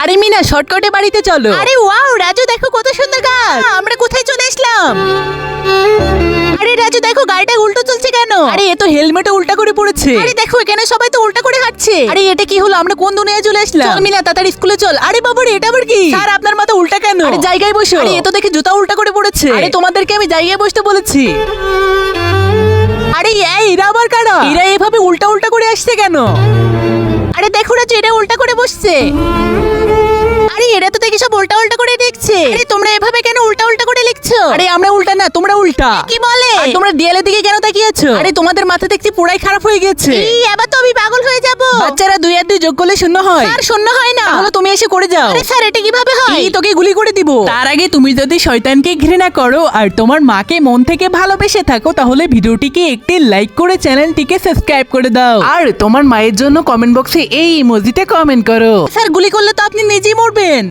আরে মিনা শর্টকাটে বাড়িতে চলো। আরে ওয়াও রাজু দেখো কত সুন্দর গাছ। আমরা কোথায় চলে আসলাম? আরে রাজু দেখো গাড়িটা উল্টো চলছে কেন? আরে এ তো হেলমেটে উল্টা করে পড়েছে। আরে দেখো এখানে সবাই তো উল্টা করে হাঁটছে। আরে এটা কি হলো? আমরা কোন দুনিয়ায় চলে আসলাম? চল মিনা তাড়াতাড়ি স্কুলে চল। আরে বাবারে এটা আবার কি? স্যার আপনার মাথা উল্টা কেন? আরে জায়গায় বসো। আরে এ তো দেখে জুতা উল্টা করে পড়েছে। আরে তোমাদেরকে আমি জায়গায় বসতে বলেছি। আরে এরা আবার কারা? এরা এভাবে উল্টা উল্টা করে আসছে কেন? আরে দেখো রাজু এটা উল্টা করে বসছে। আরে এরা তো দেখি সব উল্টা উল্টা করে দেখছে। আরে তোমরা এভাবে কেন উল্টা উল্টা করে লিখছো? আরে আমরা উল্টা না, তোমরা উল্টা। কি বলে? আর তোমরা দেয়ালের দিকে কেন তাকিয়ে আছো? আরে তোমাদের মাথা দেখছি পুরাই খারাপ হয়ে গেছে। এই এবার তো আমি পাগল হয়ে যাব। বাচ্চারা 2 আর 2 যোগ করলে 0 হয়। স্যার শূন্য হয় না। তাহলে তুমি এসে করে যাও। আরে স্যার এটা কিভাবে হয়? এই তোকে গুলি করে দিব। তার আগে তুমি যদি শয়তানকে ঘৃণা করো আর তোমার মাকে মন থেকে ভালোবেসে থাকো তাহলে ভিডিওটিকে একটি লাইক করে চ্যানেলটিকে সাবস্ক্রাইব করে দাও। আর তোমার মায়ের জন্য কমেন্ট বক্সে এই ইমোজিতে কমেন্ট করো। স্যার গুলি করলে তো আপনি নিজেই মরবেন।